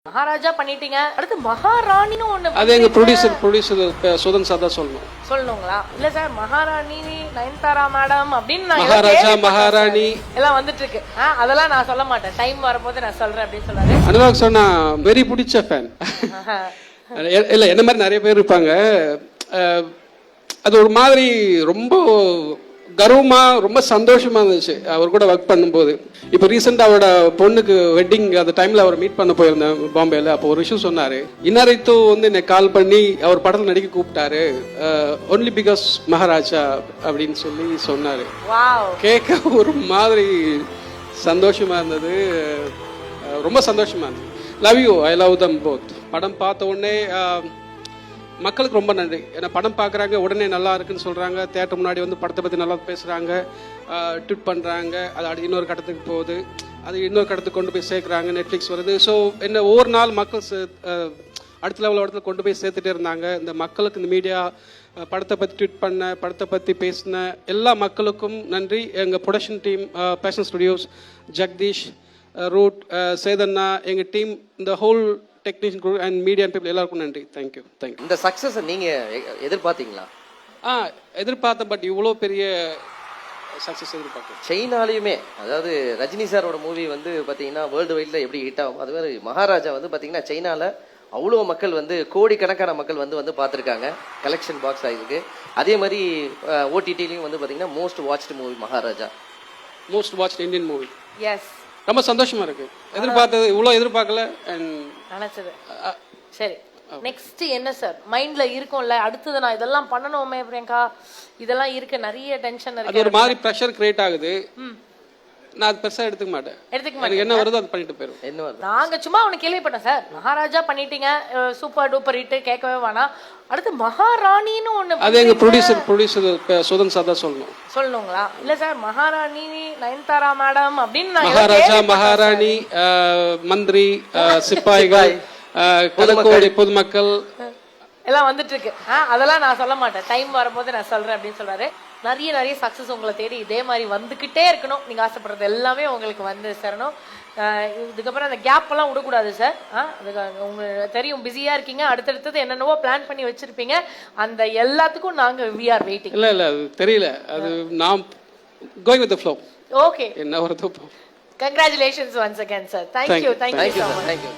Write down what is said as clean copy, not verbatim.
மகாராஜா பண்ணிட்டீங்க, அடுத்து மகாராணின்னு ஒண்ணு அது எங்க ப்ரொடியூசர் சுதன் சார் தான் சொல்லணுங்களா? இல்ல சார், மகாராணி நயன்தாரா மேடம் அப்படின்னு மகாராஜா மகாராணி எல்லாம் வந்துட்டு இருக்கு. அதெல்லாம் நான் சொல்ல மாட்டேன், டைம் வரும்போது நான் சொல்றேன் அப்படின்னு சொன்னாரு. அனுராக் சொன்னா வெரி பிடிச்ச ஃபேன். இல்ல என்ன மாதிரி நிறைய பேர் இருப்பாங்க. அது ஒரு மாதிரி ரொம்ப கர்வமா ரொம்ப சந்தோஷமா இருந்துச்சு அவர் கூட ஒர்க் பண்ணும்போது. இப்போ ரீசெண்டாக அவரோட பொண்ணுக்கு வெட்டிங் அந்த டைம்ல அவர் மீட் பண்ண போயிருந்தேன் பாம்பேல. அப்போ ஒரு விஷயம் சொன்னாரு, இன்னரைத்தோ வந்து என்னை கால் பண்ணி அவர் படத்தில் நடிக்க கூப்பிட்டாரு, ஒன்லி பிகாஸ் மகாராஜா அப்படின்னு சொல்லி சொன்னாரு. கேட்க ஒரு மாதிரி சந்தோஷமா இருந்தது, ரொம்ப சந்தோஷமா இருந்தது. Love you, I love them both. படம் பார்த்த உடனே மக்களுக்கு ரொம்ப நன்றி. ஏன்னா படம் பார்க்குறாங்க, உடனே நல்லா இருக்குன்னு சொல்கிறாங்க, தேட்டர் முன்னாடி வந்து படத்தை பற்றி நல்லா பேசுகிறாங்க, ட்விட் பண்ணுறாங்க, அது இன்னொரு கட்டத்துக்கு போகுது, அது இன்னொரு கட்டத்துக்கு கொண்டு போய் சேர்க்குறாங்க, நெட்ஃப்ளிக்ஸ் வருது. ஸோ என்ன ஒவ்வொரு நாள் மக்கள் அடுத்த லெவல் இடத்துல கொண்டு போய் சேர்த்துட்டே இருந்தாங்க. இந்த மக்களுக்கு இந்த மீடியா படத்தை பற்றி ட்விட் பண்ண, படத்தை பற்றி பேசின எல்லா மக்களுக்கும் நன்றி. எங்கள் production team, passion studios, Jagadish, ரூட், சேதன்னா, எங்கள் டீம், இந்த whole technician group and media people எல்லாருக்கும் நன்றி. தேங்க்யூ. இந்த சக்ஸஸ் நீங்க எதிர்பார்த்தீங்களா? எதிர்பார்த்தேன், பட் இவ்வளோ பெரிய சக்ஸஸ் எதிர்பார்த்தேன். சைனாலையுமே, அதாவது ரஜினி சாரோட மூவி வந்து பார்த்தீங்கன்னா வேர்ல்டு வைட்ல எப்படி ஹிட் ஆகும், அது மாதிரி மகாராஜா வந்து பார்த்தீங்கன்னா சைனால அவ்வளோ மக்கள் வந்து கோடிக்கணக்கான மக்கள் வந்து பார்த்துருக்காங்க, கலெக்ஷன் பாக்ஸ் ஆகிருக்கு. அதே மாதிரி ஓடிடிலையும் வந்து பார்த்தீங்கன்னா most watched movie Maharaja, most watched Indian movie. Yes, ரொம்ப சந்தோஷமா இருக்கு. எதிர்பார்த்தது இவ்வளோ எதிர்பார்க்கல. நினைச்சது. சரி, நெக்ஸ்ட் என்ன சார் மைண்ட்ல இருக்கும்ல, அடுத்தது நான் இதெல்லாம் பண்ணணுமே பிரியங்கா, இதெல்லாம் இருக்கு, நிறைய டென்ஷன் இருக்கு, அது ஒரு மாதிரி பிரஷர் கிரியேட் ஆகுது. நான் அது பெருசா எடுத்துக்க மாட்டேன். என்ன வருதோ அது பண்ணிட்டு போயிடும். என்ன வருது, நாங்க சும்மா அவனை கேள்விப்பட்டேன் சார், மகாராஜா பண்ணிட்டீங்க, சூப்பர் டூப்பர் ஹிட், கேட்கவே வேணாம், அடுத்து மகாராணின்னு ஒண்ணு. அது எங்க ப்ரொடியூசர் சுதன் சார் தான் சொல்லணுங்களா? இல்ல சார், மகாராணி நயன்தாரா மேடம் அப்படின்னு மகாராஜா மகாராணி, மந்திரி, சிப்பாய்கள், பொதுமக்கள் எல்லாம் வந்துட்டு இருக்கு. அதெல்லாம் நான் சொல்ல மாட்டேன், டைம் வரும்போது நான் சொல்றேன் அப்படின்னு சொல்றாரு. நிறைய சக்சஸ் உங்களை தேடி இதே மாதிரி வந்துகிட்டே இருக்கணும். நீங்க ஆசைப்படுறது எல்லாமே உங்களுக்கு வந்து சேரணும். இதுக்கப்புறம் அந்த கேப் எல்லாம் விடக்கூடாது சார். உங்களுக்கு தெரியும் பிஸியா இருக்கீங்க, அடுத்தடுத்தது என்னென்னவோ பிளான் பண்ணி வச்சிருப்பீங்க, அந்த எல்லாத்துக்கும் நாங்க we are waiting. இல்ல அது தெரியல, அது நாம் going with the flow. Okay, என்ன வருதோ. congratulations once again sir. Thank you so much. Thank you.